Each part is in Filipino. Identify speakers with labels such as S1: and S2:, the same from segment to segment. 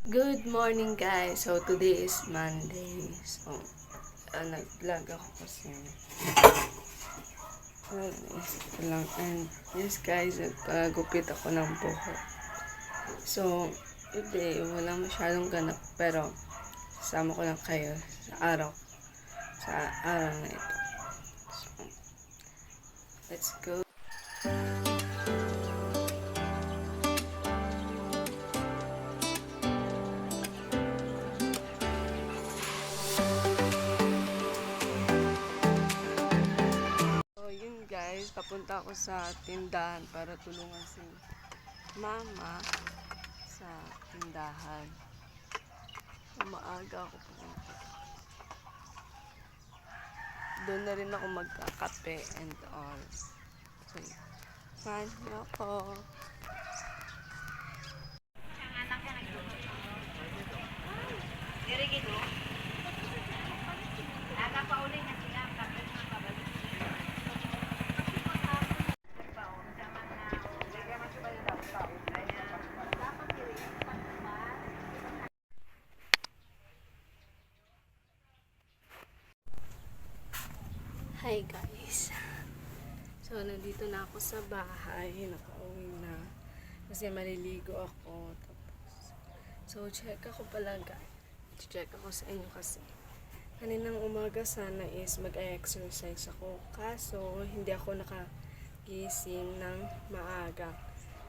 S1: Good morning guys. So today is Monday. So nag-vlog ako kasi naisip ko lang. And yes guys, nagpagupit ako ng buhok. So today wala masyadong ganap pero sama ko lang kayo sa araw na ito. So let's go. Guys, papunta ako sa tindahan para tulungan si mama sa tindahan. Maaga ako pumunta. Doon na rin ako magkakape and all. So, saan niyo ako? Hi guys. So, nandito na ako sa bahay. Nakauwi na. Kasi maliligo ako. So, check ako pala guys. Check ako sa inyo kasi. Kaninang umaga sana is mag-exercise ako. Kaso, hindi ako nakagising ng maaga.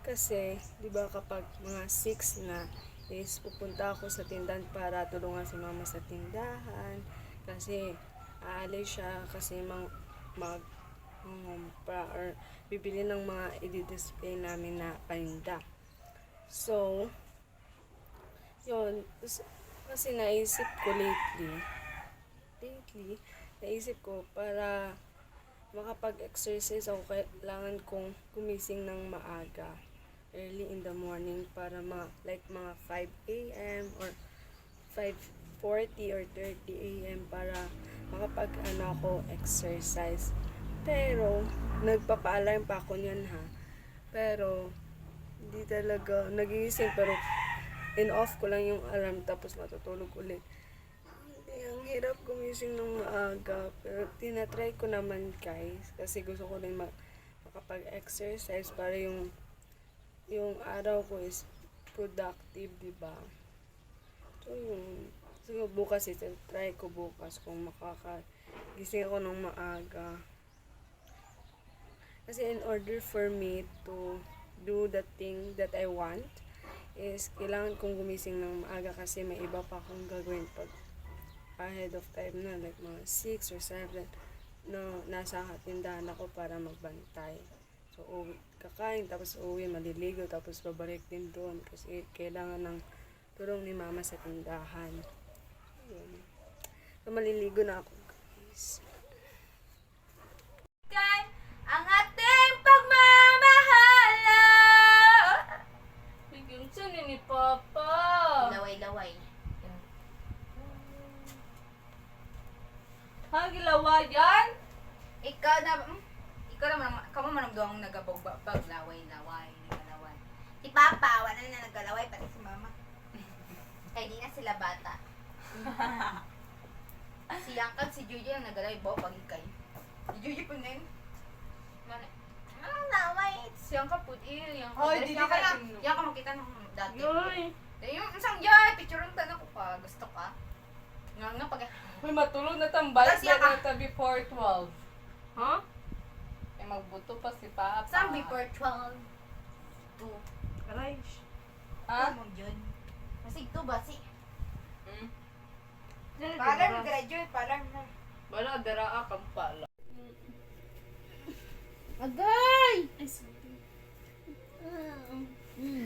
S1: Kasi, di ba kapag mga 6 na is pupunta ako sa tindahan para tulungan si mama sa tindahan. Kasi, aalis siya kasi or bibili ng mga i-display namin na paninda. So, yun. Kasi naisip ko lately, naisip ko para makapag-exercise ako, kailangan kong gumising ng maaga, early in the morning, para mga 5 a.m. or 5:40 or 30 a.m. para ako exercise. Pero nagpapa-alarm pa ako niyan ha. Pero hindi talaga nagigising, pero in-off ko lang yung alarm tapos matutulog ulit. Ang hirap gumising ng maaga, pero tinatry ko naman guys kasi gusto ko rin makapag-exercise para yung araw ko is productive, di ba? So bukas try ko bukas kung makakagising ako ng maaga. Kasi in order for me to do the thing that I want is kailangan kong gumising ng maaga kasi may iba pa akong gagawin pag ahead of time na, like mga 6 or 7 no, nasa tindahan ako para magbantay. So kakain, tapos uwi, maliligo, tapos babalik din doon kasi kailangan ng tulong ni mama sa tindahan. Yun. So maliligo na ako guys.
S2: Ang ating pagmamahala.
S1: Bigyan siya ni Papa.
S2: Laway-laway.
S1: Hagilawa yan?
S2: Ikaw naman, kamo man ang duwang nagabag laway-laway. Si Papa, wala na nagkalaway, pati si Mama. Kaya di na sila bata. Si Angkat, si Juju ang nagalaway, bawa pag-ikay. Si Juju po na yun. Anong laway?
S1: Siyang kaputi. Yung
S2: Ay, di ka makita ng dati.
S1: Yoy.
S2: Yung isang yay, picture ng tanong ko pa. Gusto ka? Nga pag...
S1: May matulog na tambal.
S2: Kasi ako-
S1: na before 12. Huh? May magbuto pa si Papa.
S2: Saan before 12? 2.
S1: Aray.
S2: Ha? Mong yun. Masig 2 ba si?
S1: Hmm?
S2: Palar graduate, palar na.
S1: Wala, daraa kang pala.
S2: Agay!
S1: Ay, sorry.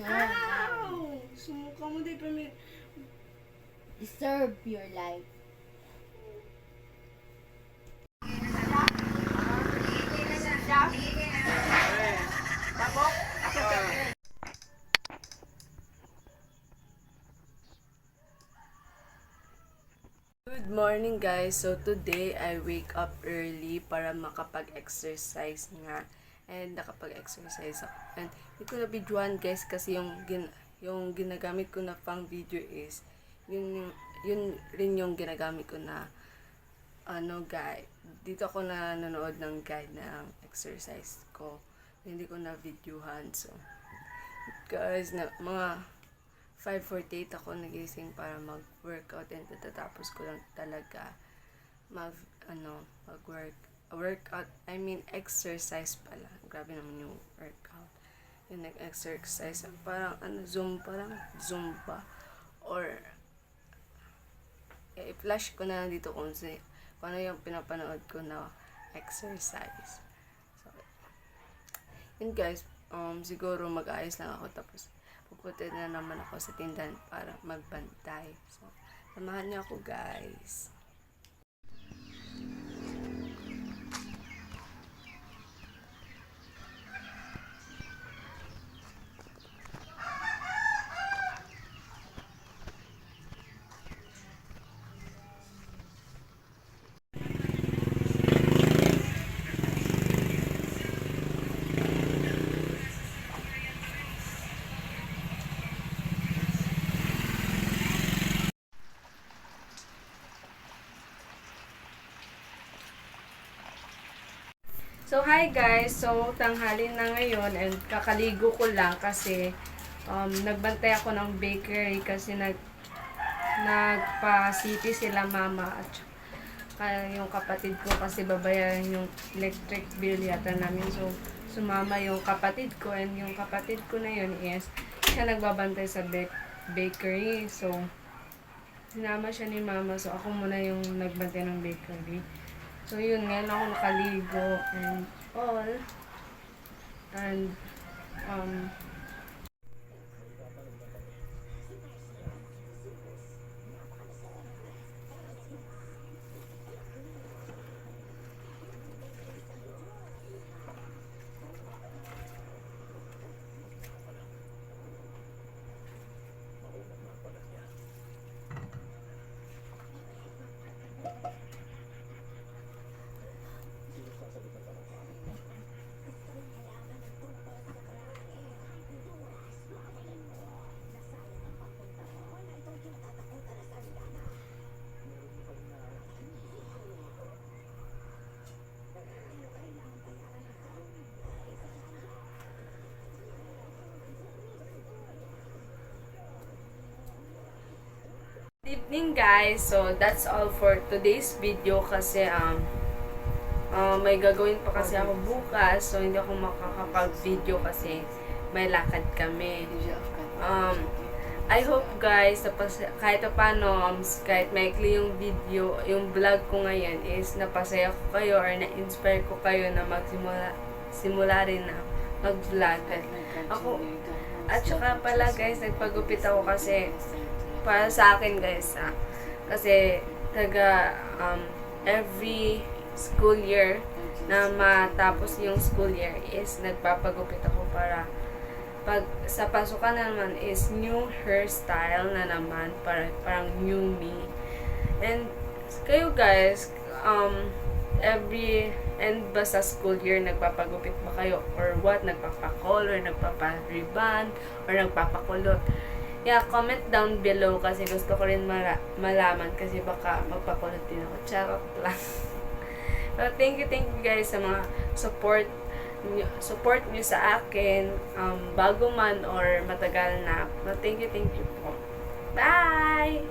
S2: Ow!
S1: Sumuka mo di pa may...
S2: Deserve your life.
S1: Good morning guys. So today I wake up early para makapag-exercise nga. And nakapag-exercise ako. And hindi ko na videoan guys kasi yung yung ginagamit ko na pang video is, yun rin yung ginagamit ko na, guide. Dito ako na nanood ng guide ng exercise ko. Hindi ko na videohan. So, guys, na, mga 5:48 ako nagising para mag-workout and tatapos ko lang talaga workout, exercise pala. Grabe naman yung workout. Yung nag-exercise, parang Zumba, or i-flash ko na lang dito kung ano yung pinapanood ko na exercise. So, yun guys, siguro mag-ayos lang ako tapos pupunta na naman ako sa tindahan para magbantay. So, samahan niyo ako guys. So, hi guys! So, tanghali na ngayon and kakaligo ko lang kasi nagbantay ako ng bakery kasi nagpa-city sila mama at yung kapatid ko kasi babayaran yung electric bill yata namin. So, sumama yung kapatid ko and yung kapatid ko na yun is siya nagbabantay sa bakery. So, sinama siya ni mama. So, ako muna yung nagbantay ng bakery. So, yun, ngayon ako nakaligo and all. And, good evening guys. So, that's all for today's video kasi may gagawin pa kasi ako bukas. So, hindi ako makakapag-video kasi may lakad kami. I hope guys, kahit paano, kahit maikli yung video, yung vlog ko ngayon is napasaya ko kayo or na-inspire ko kayo na simula rin na mag-vlog. At saka pala guys, nagpagupit ako kasi para sa akin guys, kasi every school year na matapos yung school year is nagpapagupit ako para pag sa pasukan na naman is new hairstyle na naman, parang new me. And kayo guys, every end ba sa school year nagpapagupit ba kayo or what? Nagpapakolor, nagpapariban, or nagpapakulot? Yeah, comment down below kasi gusto ko rin malaman kasi baka magpakulot din ako. Charot lang. Pero thank you guys sa mga support nyo sa akin, bago man or matagal na. Thank you po. Bye!